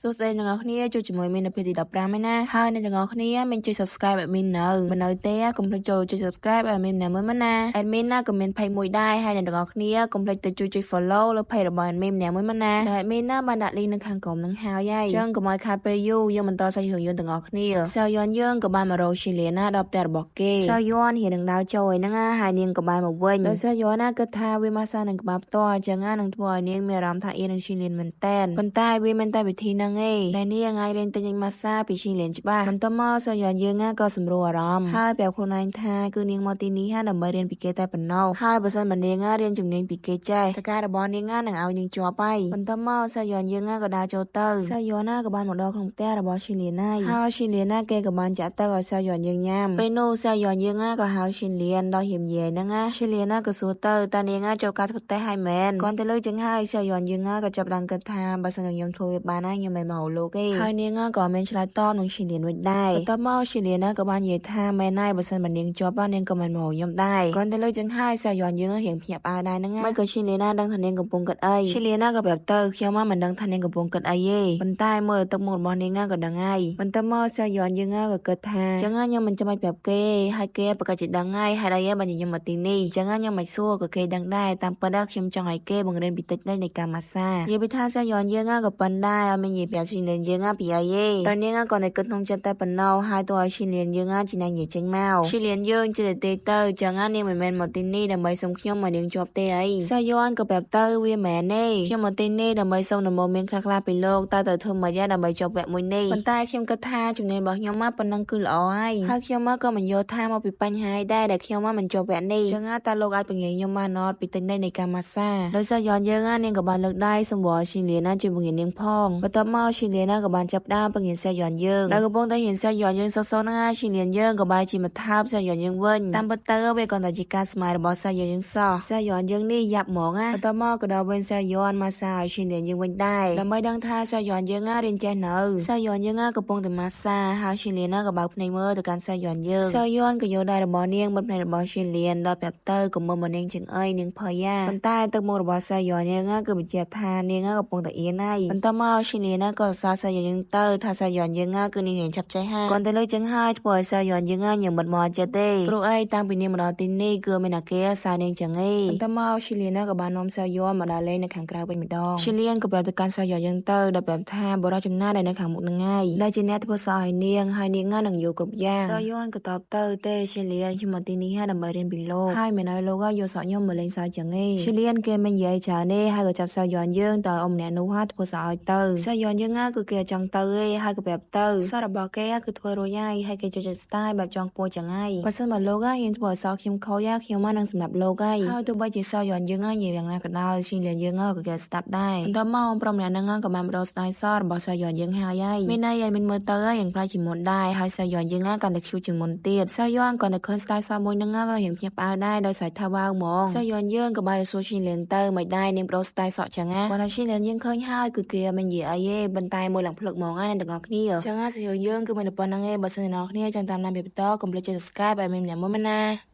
សួស្តីអ្នកនរគ្នាចូលជាមួយមីននៅពេលទី15ឯណាហើយអ្នកទាំងអស់គ្នាមានជួយ subscribe ឲ្យមីននៅមិននៅទេកុំភ្លេចចូលជួយ subscribe ឲ្យមីនម្នាក់មួយណា admin ណាក៏មាន page មួយដែរហើយអ្នកទាំងអស់គ្នាកុំភ្លេចទៅជួយ follow លើ page របស់ admin ម្នាក់មួយណាដែល admin ណាបានដាក់ link នៅខាងក្រោមនឹងហើយចឹងកុំឲ្យខាតពេលយូរយើងបន្តសាច់រឿងយើងទាំងអស់គ្នាសៅយន់យើងក៏បានមករកឈីលៀណាដល់ផ្ទះរបស់គេសៅយន់ហ៊ាននឹងដើរចូលឯហ្នឹងហើយនាងក៏បានមកវិញដោយសៅយន់ណាគិតថាវាមកសានឹងក្បាលផ្ទាល់ចឹងនឹងធ្វើឲ្យនាងមានអារម្មណ៍ថាអៀននឹងឈីលៀនមែនតែនប៉ុន្តែវាមិនតែវិធីហ្នឹងឯងដែលនាងថ្ងៃរៀនទិញម៉ាសាពីឈីលៀនច្បាស់បន្ទាប់មកសយន់យើងក៏សម្រួលអារម្មណ៍ហើយប្រាប់ខ្លួនឯងថាគឺនាងមកទីនេះដើម្បីរៀនពីគេតែប៉ុណ្ណោះហើយបើសិនបើនាងរៀនជំនាញពីគេចេះតការរបស់នាងនឹងឲ្យនាងជាប់ហើយបន្ទាប់មកសយន់យើងក៏ដើរចូលទៅសយន់ក៏បានមកដល់ក្នុងផ្ទះរបស់ឈីលៀនហើយឈីលៀនគេក៏បានចាក់ទឹកឲ្យសយន់យើងញ៉ាំពេលនោះសយន់យើងក៏ហៅឈីលៀនដល់ហៀមយាយហ្នឹងឈីលៀនក៏សួរទៅតើនាងចូលការធ្វើតេស្តឲ្យមែនគាត់ទៅលើចឹងហើយសយន់យើងក៏ចាប់ឡើងគិតថាបើសិនខ្ញុំធ្វើវាបានហើយខ្ញុំមិនមកលោកទេហើយនាងក៏មានឆ្លើយតបនឹងឈីលៀនវិញដែរបន្ទាប់មកឈីលៀនក៏បាននិយាយថាមែនហើយបើសិនបើនាងជាប់នាងក៏មិនមកខ្ញុំដែរគាត់ទៅលើចឹងហើយសយន់យើងរៀងភ្ញាក់ផ្អើលដែរហ្នឹងមិនក៏ឈីលៀនដឹងថានាងកំពុងគិតអីឈីលៀនក៏ប្រាប់ទៅខ្ញុំមិនដឹងថានាងកំពុងគិតអីទេប៉ុន្តែមើលទឹកមុខរបស់នាងក៏ដឹងហើយបន្ទាប់មកសយន់យើងក៏គិតថាចឹងខ្ញុំមិនចាំបាច់ប្រាប់គេហើយគេប្រកាសជាដឹងហើយហើយអីបានខ្ញុំមកទីនេះចឹងខ្ញុំមិនសួរក៏គេដឹងដែរតាមពិតខ្ញុំចង់ឲ្យគេបង្រៀនពីតិចនៃការម៉ាសានិយាយពីថាសយន់យើងក៏ប៉ុណ្ដែរអត់មាននិយាយប្រាប់ឈីលៀនយើងពីអីទេតែនាងក៏នៅគិតក្នុងចិត្តតែប៉ុណ្ណោះហើយទោះឲ្យឈីលៀនយើងជានាងនិយាយចេញមកឈីលៀនយើងជិះទៅចឹងនាងមិនមែនមកទីនេះដើម្បីសុំខ្ញុំមកនាងជាប់ទេអីសយន់ក៏ប្រាប់ទៅវាមែនទេខ្ញុំមកទីនេះដើម្បីសុំដំបូន្មានខ្លះៗពីលោកតើទៅធ្វើម៉េចដើម្បីជាប់វគ្គមួយនេះប៉ុន្តែខ្ញុំគិតថាជំនាញរបស់ខ្ញុំប៉ុណ្ណឹងគឺល្អហើយខ្ញុំក៏មិនយល់ថាមកពីបញ្ហាដែរដែលខ្ញុំមិនជាប់វគ្គនេះចឹងតើលោកអាចបង្រៀនខ្ញុំបានអត់ពីតិចនៃការម៉ាសាដោយសយន់យើងនាងក៏បានលើកដៃសម្បល់ឈីលៀនជួយបង្រៀននាងផងបន្ទាប់មកឈីលៀនក៏បានចាប់ដើមបង្រៀនសយន់យើងដែលកំពុងតែរៀនសយន់យើងសោហ្នឹងឈីលៀនយើងក៏បែរជាមកថើបសយន់យើងវិញតាមពិតទៅវាគ្រាន់តែជាការស្មារតីរបស់សយន់យើងសោះសយន់យើងនេះយ៉ាប់ហ្មងបន្ទាប់មកក៏ដល់វិញសយន់ម៉ាសាឲ្យឈីលៀនយើងវិញដែរដើម្បីដឹងថាសយន់យើងរៀនចេះនៅសយន់យើងកំពុងតែម៉ាសាហើយឈីលៀនក៏បើកភ្នែកមើលទៅកាន់សយន់យើងសយន់ក៏យកដៃរបស់នាងបិទភ្នែករបស់ឈីលៀនដល់ប្រាប់ទៅកុំមើលមកនាងជាងអីនាងភ័យប៉ុន្តែទឹកមុខរបស់សយន់យើងគឺបញ្ជាក់ថានាងកំពុងតែអៀនហើយបន្ទាប់មកឈីលៀនក៏សរសើរសយន់យើងទៅថាសយន់យើងគឺនាងរៀនឆាប់ចេះហើយគាត់ទៅលើចឹងហើយធ្វើឲ្យសយន់យើងញ៉ាំមិនមកចិត្តទេព្រោះអីតាំងពីនាងមកដល់ទីនេះគឺមានអាគេសើនាងចឹងឯងបន្ទាប់មកឈីលៀនក៏បាននាំសយន់មកដល់លេងនៅខាងក្រៅវិញម្ដងឈីលៀនក៏ប្រាប់ទៅកាន់សយន់យើងទៅដល់ប្រាប់ថាបរិយាចំណាដែលនៅខាងមុខនឹងហើយដែលជាអ្នកធ្វើសោឲ្យនាងហើយនាងនឹងយកគ្រប់យ៉ាងសយន់ក៏តបទៅទេឈីលៀនខ្ញុំមកទីនេះដើម្បីរៀនពីលោកហើយមិនឲ្យលោកយកសក់ខ្ញុំមកលេងសើចឹងឯងឈីលៀនគេមិននិយាយច្រើនទេហើយក៏ចាប់សយន់យើងទៅអ៊ំម្នាក់នោះធ្វើសោឲ្យទៅសយន់យើងគឺគេចង់ទៅឯងហើយក៏ប្រាប់ទៅសក់របស់គេគឺធ្វើរួចហើយគេចូលចិត្ត style បែបចង់ពោះចឹងហើយបើសិនបើលោកហ៊ានធ្វើឲ្យសក់ខ្ញុំខូចខ្ញុំនឹងសម្រាប់លោកហើយទោះបីជាសក់យន់យើងនិយាយយ៉ាងណាក៏ដោយឈីលៀនយើងក៏គេស្ដាប់ដែរបន្ទាប់មកប្រុសម្នាក់ហ្នឹងក៏បានបដូរ style សក់របស់សក់យន់យើងហើយមានន័យឲ្យមានមើលទៅយ៉ាងប្លែកជាងមុនដែរហើយសក់យន់យើងក៏តែ cute ជាងមុនទៀតសក់យន់ក៏តែឃើញ style សក់មួយហ្នឹងក៏រៀងភ្ញាក់ផ្អើលដែរដោយសារថាវ៉ាវហ្មងសក់យន់យើងក៏បានសួរឈីលៀនទៅមិនដែរនាងប្រូ style សក់ចឹងគាត់ថាឈីលៀនយើងឃើញហើយគឺគេមិននិយាយអីទេប៉ុន្តែមួយឡើងភ្លឹកហ្មងអ្នកទាំងអស់គ្នាចឹងសក់យន់យើងគឺមិនតែប៉ុណ្្នឹងទេបើសិនអ្នកនរគ្នាចង់តាមដានពីបន្តកុំភ្លេចចុច subscribe ឲ្យមានម្នាក់មួយណា